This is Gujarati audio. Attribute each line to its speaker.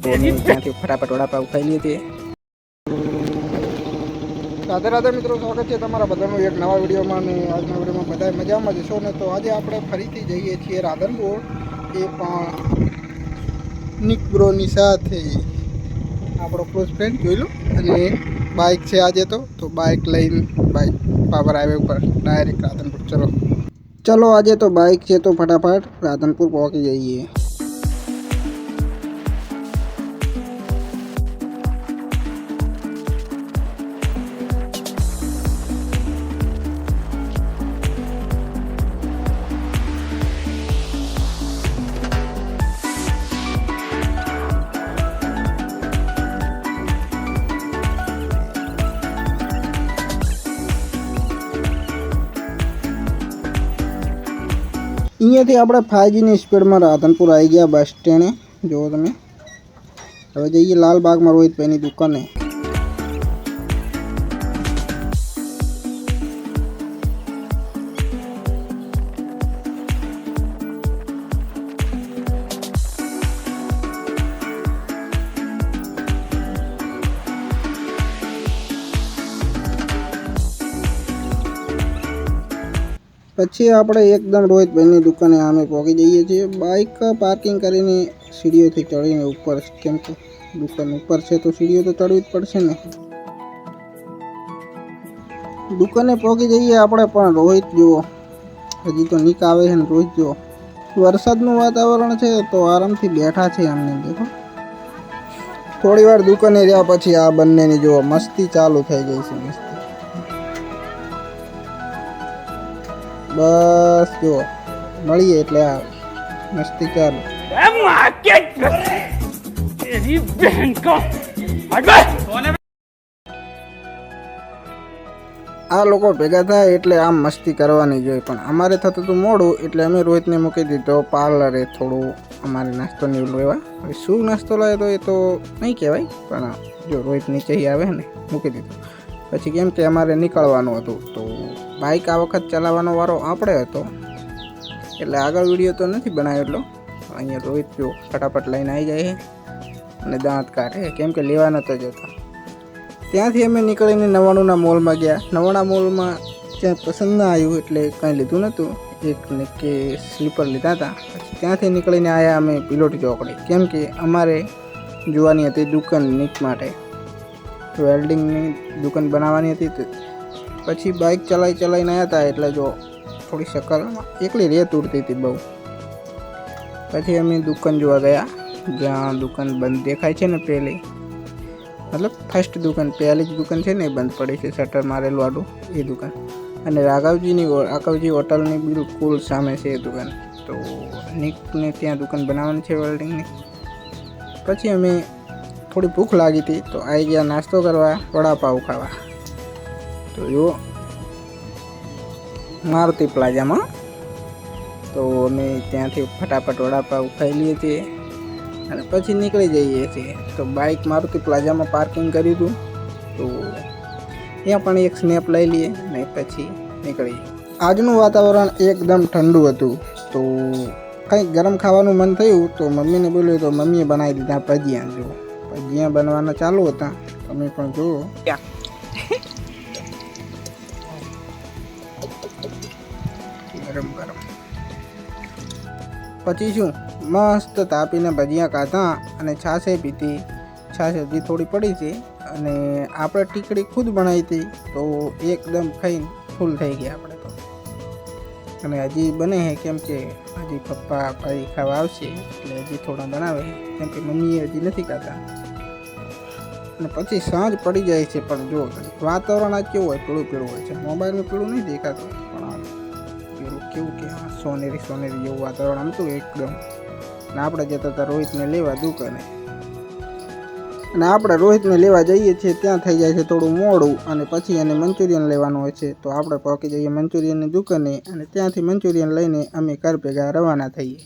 Speaker 1: ત્યાંથી ફટાફટ વડાપાવ ખાઈ લીધી. રાધે રાધે મિત્રો, સ્વાગત છે તમારા બધાનું એક નવા વિડીયોમાં. અને આજના વિડીયોમાં બધા મજામાં જશો ને. તો આજે આપણે ફરીથી જઈએ છીએ રાધનપુર, એ પણ નિક બ્રોની સાથે. આપણો ક્લોઝ ફ્રેન્ડ જોઈ લો. અને બાઇક છે આજે તો બાઇક લઈને બાઇક પાવર હાઈવે ઉપર ડાયરેક્ટ રાધનપુર. ચલો આજે તો બાઇક છે તો ફટાફટ રાધનપુર પહોંચી જઈએ. અહીંયાથી આપણે 5Gની સ્પીડમાં રાધનપુર આવી ગયા બસ સ્ટેન્ડે. જુઓ તમે. હવે જઈએ લાલબાગમાં રોહિતભાઈની દુકાને. પછી આપણે એકદમ રોહિતભાઈની દુકાને અમે પહોંચી જઈએ છીએ. બાઇક પાર્કિંગ કરીને સીડીઓથી ચડીને ઉપર, કેમ કે દુકાન ઉપર છે તો સીડીઓ તો ચડવી જ પડશે ને. દુકાને પહોંચી જઈએ આપણે. પણ રોહિત જુઓ, હજી તો નીક આવે છે ને. રોહિત જુઓ, વરસાદનું વાતાવરણ છે તો આરામથી બેઠા છે અમને. દેખો, થોડી વાર દુકાને રહ્યા પછી આ બંનેની જુઓ મસ્તી ચાલુ થઈ ગઈ છે. મસ્તી બસ જુઓ, મળીએ એટલે આ મસ્તી ચાલુ. આ લોકો ભેગા થાય એટલે આમ મસ્તી કરવાની જોઈએ. પણ અમારે થતું હતું મોડું એટલે અમે રોહિતને મૂકી દીધો પાર્લરે. થોડું અમારે નાસ્તો ને એવું લેવા. હવે શું નાસ્તો લાવે તો એ તો નહીં કહેવાય, પણ જો રોહિત નીચે આવે ને મૂકી દીધો. પછી કેમ કે અમારે નીકળવાનું હતું તો બાઇક આ વખત ચલાવવાનો વારો આપણે હતો એટલે આગળ વિડીયો તો નથી બનાવ્યો એટલો. અહીંયા રોહિત જો ફટાફટ લઈને આવી જાય અને દાંત કાઢે, કેમ કે લેવા નહોતો જતો. ત્યાંથી અમે નીકળીને નવાણુંના મોલમાં ગયા. નવાણા મોલમાં ત્યાં પસંદ ના આવ્યું એટલે કંઈ લીધું નહોતું. એક કે સ્લીપર લીધા હતા. પછી ત્યાંથી નીકળીને આવ્યા અમે પિલોટી ચોકડી, કેમ કે અમારે જોવાની હતી દુકાન નીક માટે. વેલ્ડિંગની દુકાન બનાવવાની હતી. પછી બાઇક ચલાવીને આવ્યા હતા એટલે જો થોડી શકલમાં એકલી રેત ઉડતી હતી બહુ. પછી અમે દુકાન જોવા ગયા જ્યાં દુકાન બંધ દેખાય છે ને, પહેલી મતલબ ફર્સ્ટ દુકાન, પહેલી જ દુકાન છે ને એ બંધ પડી છે, શટર મારેલું વાળું એ દુકાન. અને રાઘવજી હોટલની બિલકુલ સામે છે એ દુકાન. તો નીકને ત્યાં દુકાન બનાવવાની છે વેલ્ડિંગની. પછી અમે થોડી ભૂખ લાગી હતી તો આવી ગયા નાસ્તો કરવા, વડાપાવ ખાવા. તો જો મારુતિ પ્લાઝામાં. તો અમે ત્યાંથી ફટાફટ વડાપાવ ખાઈ લઈએ છીએ અને પછી નીકળી જઈએ છીએ. તો બાઇક મારુતિ પ્લાઝામાં પાર્કિંગ કર્યું હતું તો ત્યાં પણ એક સ્નેપ લઈ લઈએ અને પછી નીકળી. આજનું વાતાવરણ એકદમ ઠંડુ હતું તો કંઈક ગરમ ખાવાનું મન થયું તો મમ્મીને બોલ્યું તો મમ્મીએ બનાવી દીધા ભજીયા. જો ભજીયા બનવાના ચાલુ હતા, તમે પણ જુઓ. ગરમ ગરમ. પછી શું મસ્ત તાપીને ભજીયા ખાધા અને છાશે પીધી. છાશ હજી થોડી પડી છે અને આપણે ટીકડી ખુદ બનાવી હતી તો એકદમ ખાઈને ફૂલ થઈ ગયા આપણે તો. અને હજી બને છે, કેમ કે હજી પપ્પા ભાઈ ખાવા આવશે એટલે હજી થોડા બનાવે, કેમ કે મમ્મીએ હજી નથી ખાતા. અને પછી સાંજ પડી જાય છે. પણ જો વાતાવરણ આ કેવું હોય, પીળું હોય છે. મોબાઈલમાં પીળું નહીં દેખાતું પણ આમ પેલું કેવું કે સોનેરી જેવું વાતાવરણ આમ તો એકદમ. અને આપણે જતા હતા રોહિતને લેવા દુકાને. અને આપણે રોહિતને લેવા જઈએ છીએ ત્યાં થઈ જાય છે થોડું મોડું. અને પછી એને મંચુરિયન લેવાનું હોય છે તો આપણે પહોંચી જઈએ મંચુરિયનની દુકાને. અને ત્યાંથી મંચુરિયન લઈને અમે ઘર ભેગા રવાના થઈએ.